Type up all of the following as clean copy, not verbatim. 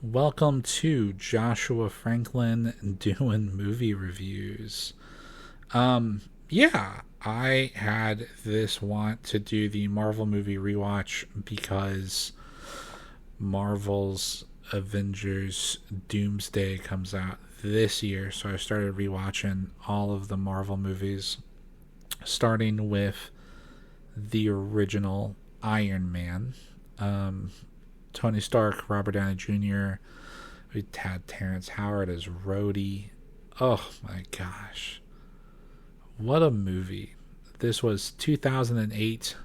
Welcome to Joshua Franklin doing movie reviews. Yeah, I had this want to do the Marvel movie rewatch because Marvel's Avengers Doomsday comes out this year, so I started rewatching all of the Marvel movies, starting with the original Iron Man. Um, Tony Stark, Robert Downey Jr., we had Terrence Howard as Rhodey. Oh my gosh. What a movie. This was 2008.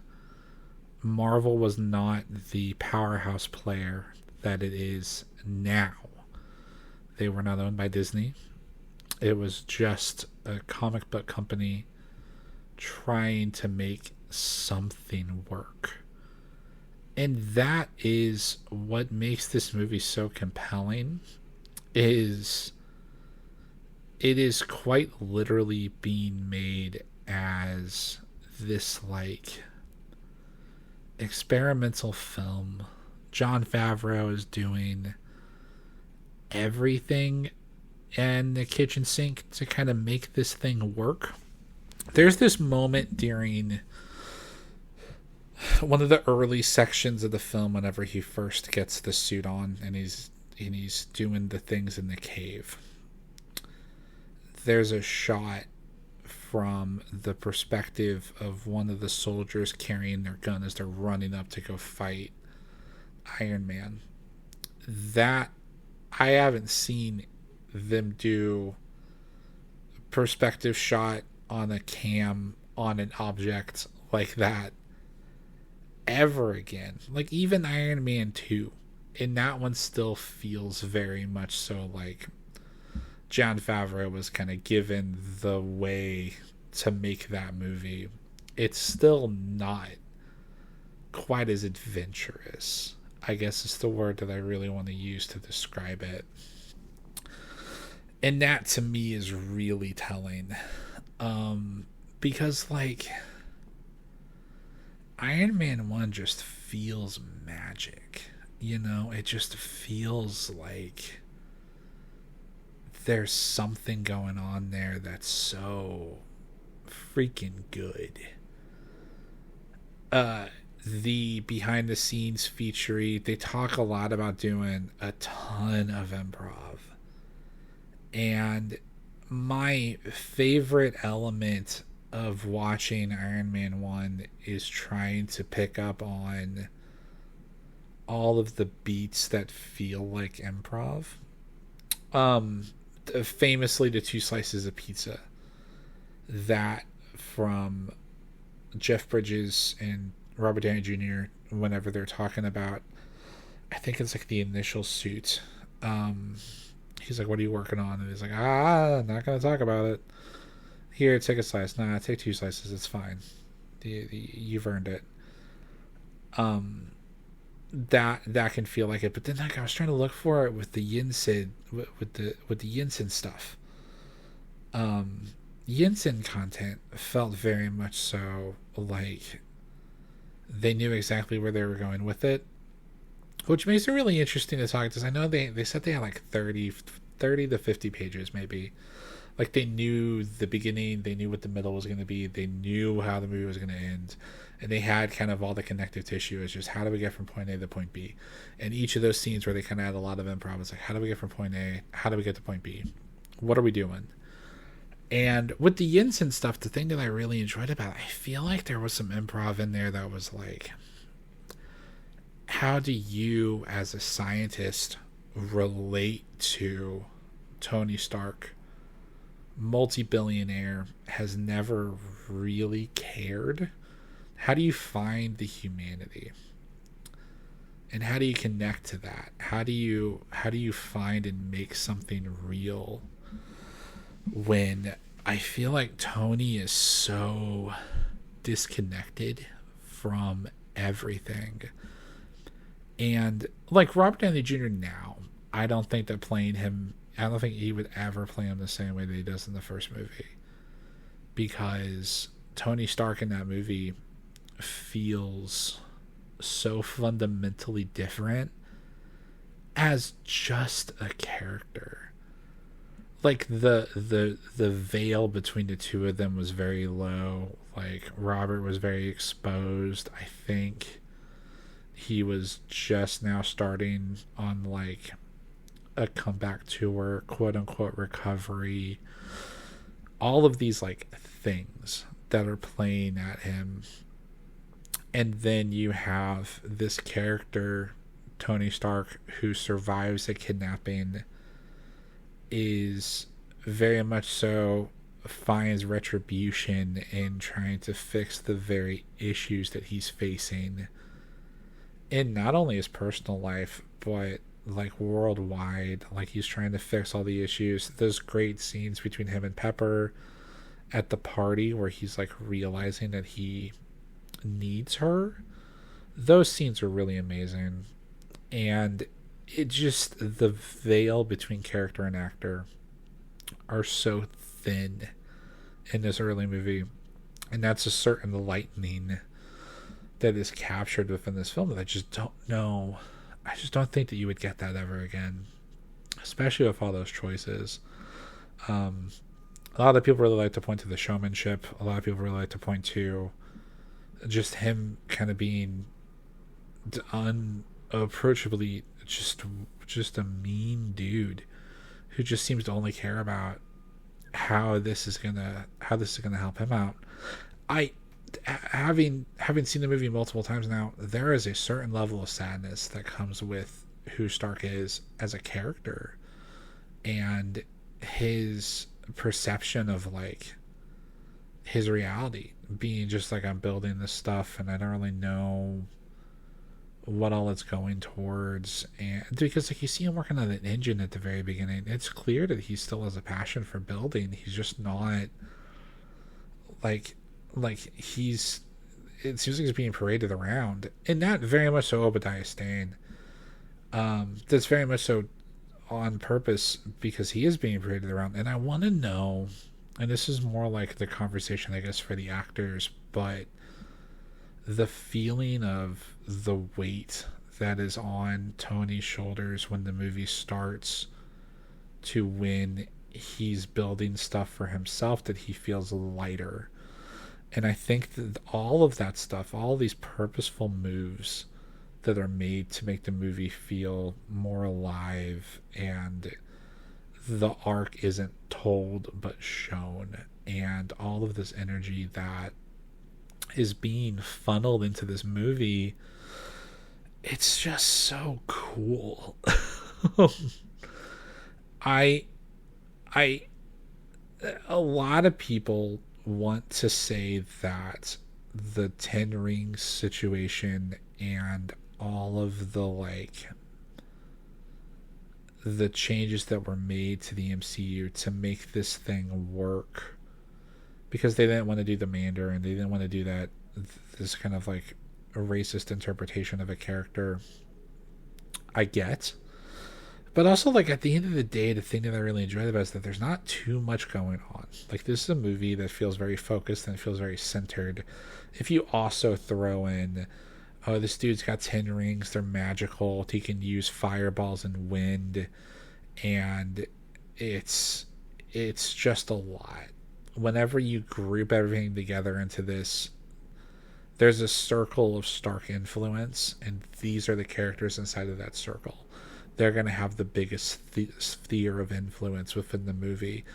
Marvel was not the powerhouse player that it is now. They were not owned by Disney. It was just a comic book company trying to make something work. And that is what makes this movie so compelling is it is quite literally being made as this like experimental film. Jon Favreau is doing everything in the kitchen sink to kind of make this thing work. There's this moment during one of the early sections of the film whenever he first gets the suit on and he's doing the things in the cave. There's a shot from the perspective of one of the soldiers carrying their gun as they're running up to go fight Iron Man. That I haven't seen them do perspective shot on a cam on an object like that ever again. Like even Iron Man 2, and that one still feels very much so like Jon Favreau was kind of given the way to make that movie. It's still not quite as adventurous, I guess is the word that I really want to use to describe it. And that to me is really telling. Because like Iron Man 1 just feels magic. You know, it just feels like there's something going on there that's so freaking good. The behind the scenes feature, they talk a lot about doing a ton of improv. And my favorite element of watching Iron Man 1 is trying to pick up on all of the beats that feel like improv. Um, Famously, the two slices of pizza that from Jeff Bridges and Robert Downey Jr. whenever they're talking about, I think it's like the initial suit. He's like, "What are you working on?" And he's like, not gonna talk about it. Here, take a slice. Nah, take two slices. It's fine. You've earned it. Um, that can feel like it. But then, like, I was trying to look for it with the Yinsen with the Yinsen stuff. Um, Yinsen content felt very much so like they knew exactly where they were going with it, which makes it really interesting to talk. Because I know they said they had like 30 to 50 pages maybe. Like they knew the beginning, they knew what the middle was going to be, they knew how the movie was going to end, and they had kind of all the connective tissue. It's just how do we get from point A to point B, and each of those scenes where they kind of had a lot of improv, it's like how do we get from point A, how do we get to point B, what are we doing? And with the Yinsen stuff, the thing that I really enjoyed about it, I feel like there was some improv in there that was like, how do you as a scientist relate to Tony Stark, multi-billionaire, has never really cared? How do you find the humanity, and how do you connect to that? How do you find and make something real when I feel like Tony is so disconnected from everything? And like Robert Downey Jr. now, I don't think that playing him, I don't think he would ever play him the same way that he does in the first movie, because Tony Stark in that movie feels so fundamentally different as just a character. Like the veil between the two of them was very low. Like Robert was very exposed. I think he was just now starting on like a comeback tour, quote unquote recovery. All of these like things that are playing at him. And then you have this character, Tony Stark, who survives a kidnapping, is very much so finds retribution in trying to fix the very issues that he's facing in not only his personal life, but like worldwide. Like he's trying to fix all the issues. Those great scenes between him and Pepper at the party where he's like realizing that he needs her, those scenes are really amazing. And it just, the veil between character and actor are so thin in this early movie, and that's a certain lightning that is captured within this film that I just don't know. I just don't think that you would get that ever again, especially with all those choices. A lot of people really like to point to the showmanship. A lot of people really like to point to just him kind of being unapproachably just a mean dude who just seems to only care about how this is gonna help him out. I having seen the movie multiple times now, there is a certain level of sadness that comes with who Stark is as a character and his perception of like his reality being just like, I'm building this stuff and I don't really know what all it's going towards. And because like you see him working on an engine at the very beginning, it's clear that he still has a passion for building. He's just not like he's, it seems like he's being paraded around, and not very much so Obadiah Stane. That's very much so on purpose because he is being paraded around. And I want to know, and this is more like the conversation I guess for the actors, but the feeling of the weight that is on Tony's shoulders when the movie starts to when he's building stuff for himself, that he feels lighter. And I think that all of that stuff, all these purposeful moves that are made to make the movie feel more alive, and the arc isn't told but shown, and all of this energy that is being funneled into this movie, it's just so cool. I a lot of people want to say that the Ten Rings situation and all of the like the changes that were made to the MCU to make this thing work, because they didn't want to do the Mandarin, they didn't want to do that, this kind of like a racist interpretation of a character, I get. But also, like, at the end of the day, the thing that I really enjoy about it is that there's not too much going on. Like, this is a movie that feels very focused and feels very centered. If you also throw in, oh, this dude's got 10 rings, they're magical, he can use fireballs and wind, and it's just a lot. Whenever you group everything together into this, there's a circle of Stark influence, and these are the characters inside of that circle. They're going to have the biggest sphere of influence within the movie.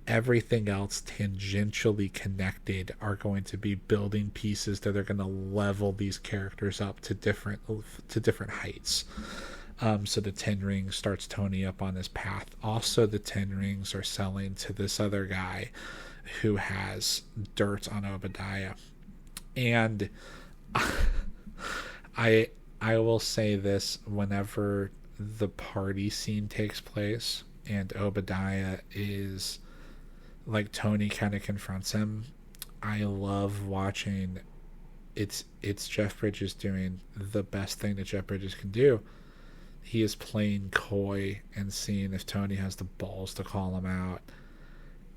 Everything else tangentially connected are going to be building pieces that are going to level these characters up to different heights. So the Ten Rings starts Tony up on his path. Also, the Ten Rings are selling to this other guy who has dirt on Obadiah. And I will say this, whenever the party scene takes place and Obadiah is like, Tony kind of confronts him, I love watching. It's Jeff Bridges doing the best thing that Jeff Bridges can do. He is playing coy and seeing if Tony has the balls to call him out,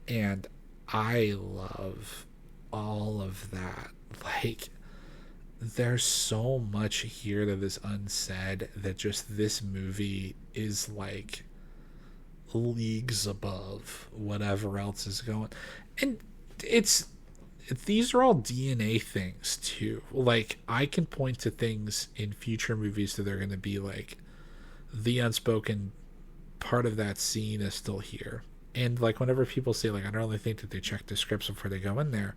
and I love all of that. Like, there's so much here that is unsaid that just this movie is like leagues above whatever else is going. And it's these are all DNA things too. Like I can point to things in future movies that are going to be like the unspoken part of that scene is still here. And like whenever people say like I don't really think that they check the scripts before they go in there,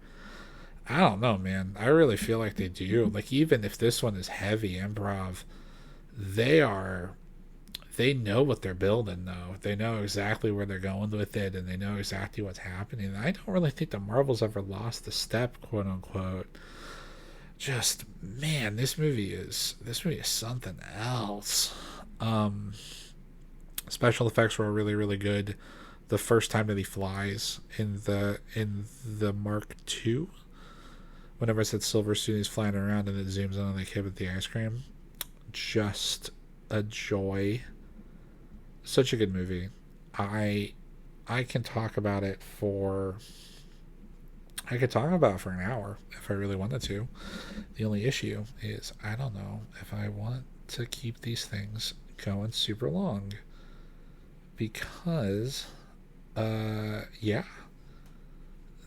I don't know, man. I really feel like they do. Like even if this one is heavy improv, they are they know what they're building though. They know exactly where they're going with it and they know exactly what's happening. I don't really think the Marvels ever lost the step, quote unquote. Just man, this movie is something else. Um Special effects were really really good. The first time that he flies in the Mark II, whenever I said silver suit, he's flying around and it zooms in on the kid with the ice cream. Just a joy. Such a good movie. I I can talk about it for I could talk about it for an hour if I really wanted to. The only issue is I don't know if I want to keep these things going super long because yeah,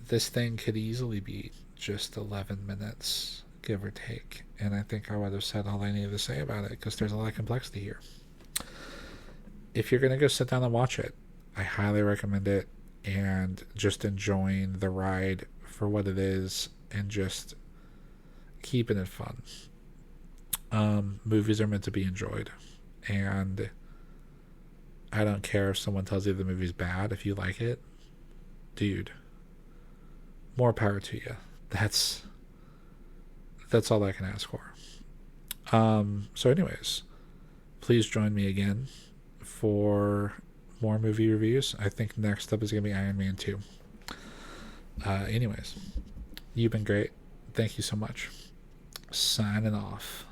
this thing could easily be just 11 minutes give or take, and I think I would have said all I needed to say about it because there's a lot of complexity here. If you're going to go sit down and watch it, I highly recommend it and just enjoying the ride for what it is and just keeping it fun. Movies are meant to be enjoyed, and I don't care if someone tells you the movie's bad. If you like it, dude, more power to you. That's all I can ask for. So anyways, please join me again for more movie reviews. I think next up is going to be Iron Man 2. Anyways, you've been great. Thank you so much. Signing off.